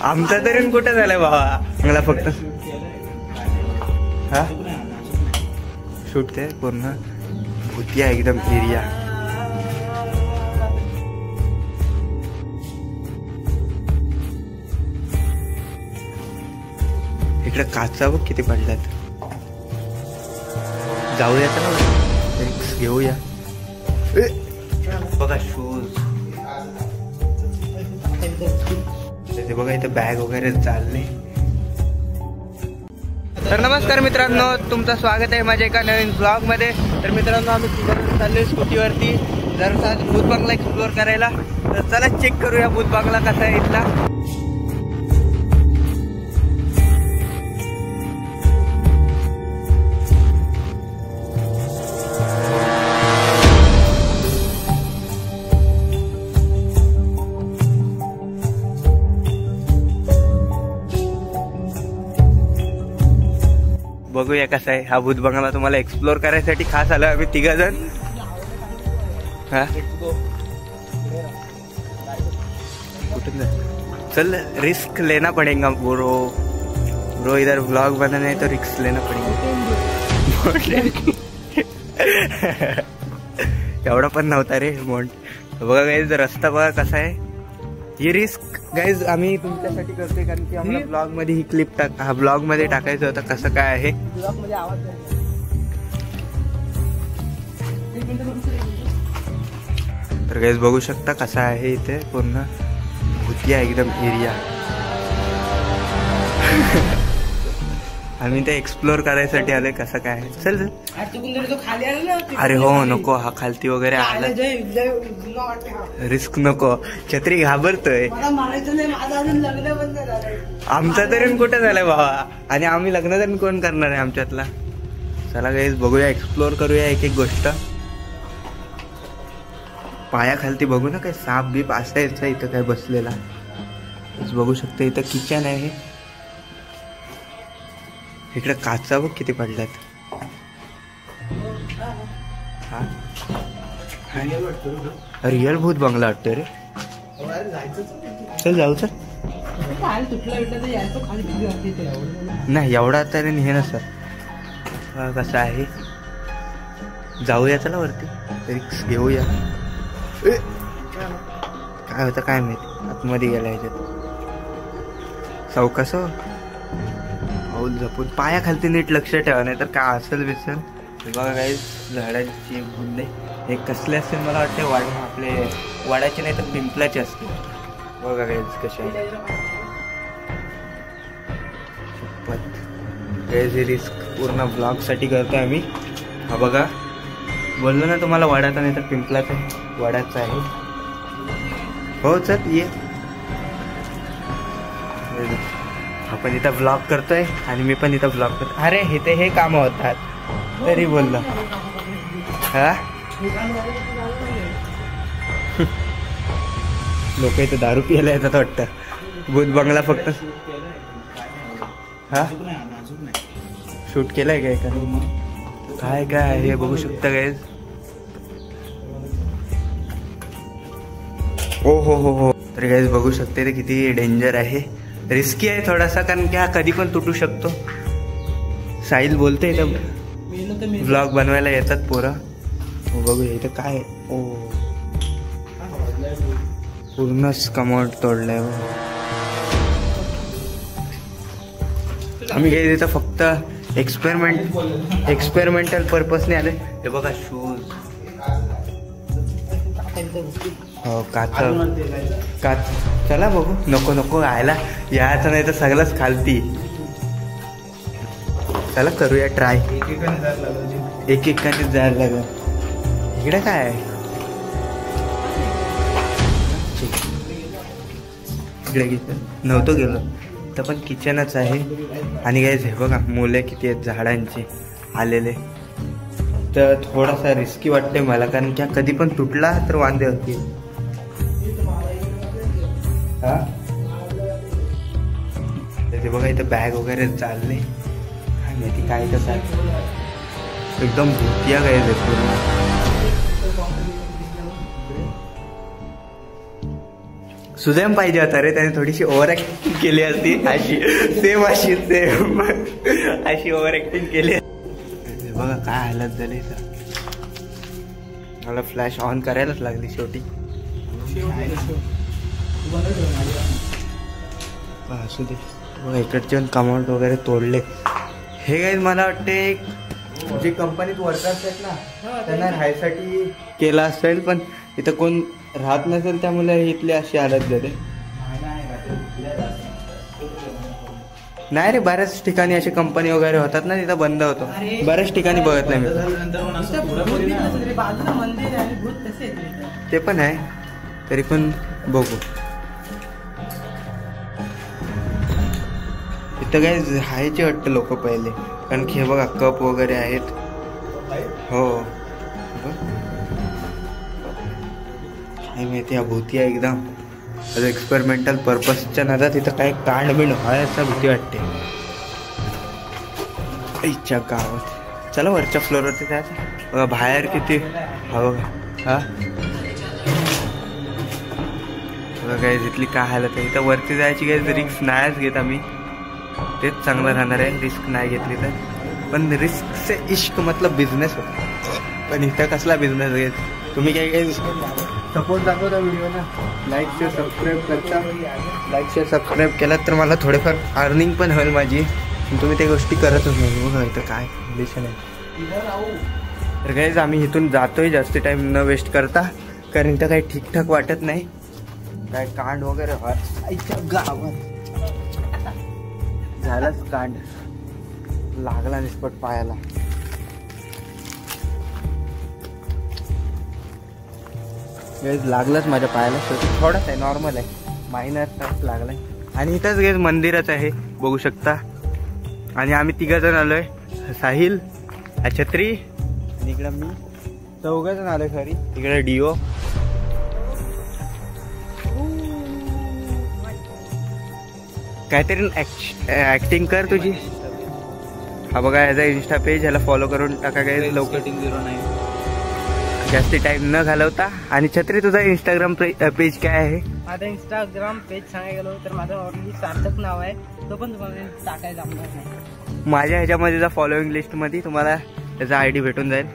आमचा तरी कुठं झालाय बाबा, मला फक्त हा शूट ते पूर्ण भूतिया एकदम एरिया. इकडे काचा बघ किती पडल्यात. जाऊया तर ना, घेऊया. बघा शूज, ते बघा इथे बॅग वगैरे चालले. तर नमस्कार मित्रांनो, तुमचं स्वागत आहे माझ्या एका नवीन ब्लॉग मध्ये. तर मित्रांनो, आम्ही तिघं चाललोय स्कूटीवरती जरा भूत बंगला एक्सप्लोर करायला. तर चला चेक करूया भूत बंगला कसा आहे इथला. बघूया कसा आहे हा भूत बंगला. तुम्हाला एक्सप्लोर करायसाठी खास आलो आम्ही तिघं जण. हा कुठून चल, रिस्क लेना पडेगा ब्रो. ब्रो इधर व्लॉग बनाना है तो रिस्क लेना पडेगा. एवढा पण नव्हता रे मोंट. बघा गाईज, रस्ता बघा कसा आहे. ही रिस्क गाईज आम्ही तुमच्यासाठी करतोय, कारण की आम्हाला ब्लॉग मध्ये ही क्लिप हा ब्लॉग मध्ये टाकायचं होतं. कसं काय आहे ब्लॉग मध्ये आवाज. तर गाईज बघू शकता कसा आहे इथे पूर्ण भूतिया एकदम एरिया. आम्ही ते एक्सप्लोर करायसाठी आलोय कसं काय आहे. चल चल. अरे हो नको, हा खालती वगैरे आला, रिस्क नको. छत्री घाबरतोय. आमचा तरी कुठं झालाय बाबा, आणि आम्ही लग्न तरी कोण करणार आहे आमच्यातला. चला गाईज बघूया, एक्सप्लोर करूया एक एक गोष्ट. पायाखालती बघू ना, काय साप बीप असायचं इथं काय बसलेला. बघू शकता इथं किचन आहे. इकडे काचा बघ किती पडल्यात. हा रिअल भूत बंगला वाटतोय रे. चल जाऊ. चल नाही एवढा तरी हे ना सर. कसं आहे, जाऊया चला वरती, रिक्स घेऊया. काय होतं काय माहिती, आतमध्ये गेला ह्याच्यात. सावकाश पाऊल जपून, पायाखालती नीट लक्ष ठेवा, नाही तर काय असेल बिसेल. बघा काही झाडांची बुंदे हे कसले असतील मला वाटते, आपले वाडाचे नाही तर पिंपलाचे असतील. बघा काही कसे काही रिस्क पूर्ण ब्लॉग साठी करतोय आम्ही. हा बघा, बोललो ना तुम्हाला वाडाचा नाही तर पिंपलाचा वाडाचा आहे. हो चल ये. आपण इथं ब्लॉग करतोय आणि मी पण इथं ब्लॉग करतो. अरे इथे हे काम होतात तरी बोललो. हा लोक इथं दारू पियाला येतात वाटतं. भूत बंगला फक्त हा शूट केलाय काय काय काय हे बघू शकता गाईज. ओ हो. तर गाईज बघू शकते ते किती डेंजर आहे, रिस्की आहे थोडासा, कारण की हा कधी पण तुटू शकतो. साहिल बोलते इथं ब्लॉग बनवायला येतात पोरं. बघूया इथं काय. ओ पूर्णच कमोड तोडलंय. आम्ही काही तिथं फक्त एक्सपेरिमेंटल पर्पजने आले. हे बघा शूज. हो काच चला बघू. नको आयला यायचं नाही तर सगळंच खालती. चला करूया ट्राय. एक जायला लागलं. इकडे काय आहे, इकडे नव्हतं गेलो तर पण किचनच आहे. आणि काय हे बघा मुले किती आहेत झाडांचे आलेले. तर थोडासा रिस्की वाटते मला, कारण की कधी पण तुटला तर वांदे होतील. हा ते बघा इथं बॅग वगैरे चालले. माहिती काय कसं आहे, एकदम भूतिया गायब आहे पूर्ण. सुदैम पाहिजे होता रे, त्याने थोडीशी ओव्हर ऍक्टिंग केली असती अशी सेम अशी ओव्हर ऍक्टिंग केली. बघा काय हालत झाली तर मला फ्लॅश ऑन करायलाच लागली शेवटी. असू दे. बघा इकडचे कमांड वगैरे तोडले. हे काही मला वाटते जे कंपनीत वर्कर्स आहेत ना त्यांना राहायसाठी केला असेल, पण इथं कोण राहत नसेल त्यामुळे इथली अशी हालत झाली. नाही रे, बऱ्याच ठिकाणी अशी कंपनी वगैरे होतात ना तिथं बंद होतो. बऱ्याच ठिकाणी बघत नाही मी. ते पण आहे, तरी पण बघू. इथं काय राहायचे वाटतं लोक पहिले, कारण की हे बघा कप वगैरे आहेत. हो काय माहिती, भूती आहे एकदम. एक्सपेरिमेंटल पर्पजच्या नादात इथं काय कांड बिंड व्हायचा भीती वाटते. इच्छा गावात चला वरच्या फ्लोअरवरती जायचं. बघा बाहेर किती हा बघा. हा बघा काय तिथली काय हालत आहे. इथं वरती जायची काही रिस्क नाहीच घेत आम्ही. तेच चांगलं राहणार आहे रिस्क नाही घेतली तर. पण रिस्क से इश्क मतलब बिझनेस होता. पण इथं कसला बिझनेस घेत. तुम्ही काही सपोर्ट दाखवता व्हिडिओला. लाईक शेअर सबस्क्राईब करता. लाईक शेअर सबस्क्राईब केलात तर मला थोडेफार अर्निंग पण होईल माझी. तुम्ही त्या गोष्टी करतच नाही. बघा इथं काय कंडिशन आहे. तर गाईज आम्ही इथून जातोय जास्त टाईम न वेस्ट करता, कारण इथं काही ठीकठाक वाटत नाही. काय कांड वगैरे व्हायच्या गावात झालाच कांड. लागला निस्पट पायाला. लागलंच माझ्या पायाला. थोडाच आहे, नॉर्मल आहे, मायनर टच लागलाय. आणि इथंच गेज मंदिरच आहे बघू शकता. आणि आम्ही 3 जण आलोय. साहिल, छत्री आणि इकडं मी. 4 जण आलोय खरी. इकडे डिओ. काहीतरी ऍक्टिंग कर तुझी. हा बघा याचा इंस्टा पेज, ह्याला फॉलो करून टाका काय लवकर. 09 जास्ती टाइम न घालवता. आणि छत्री तुझा इंस्टाग्राम पेज काय आहे? माझा इंस्टाग्राम पेज सांगायला गेलो तर माझं ऑलरेडी सार्थक नाव आहे. तो पण तुम्हाला टाकायला जमणार नाही. माझ्या ह्याच्यामध्ये जा फॉलोइंग लिस्ट मध्ये तुम्हाला त्याचा ID भेटून जाईल.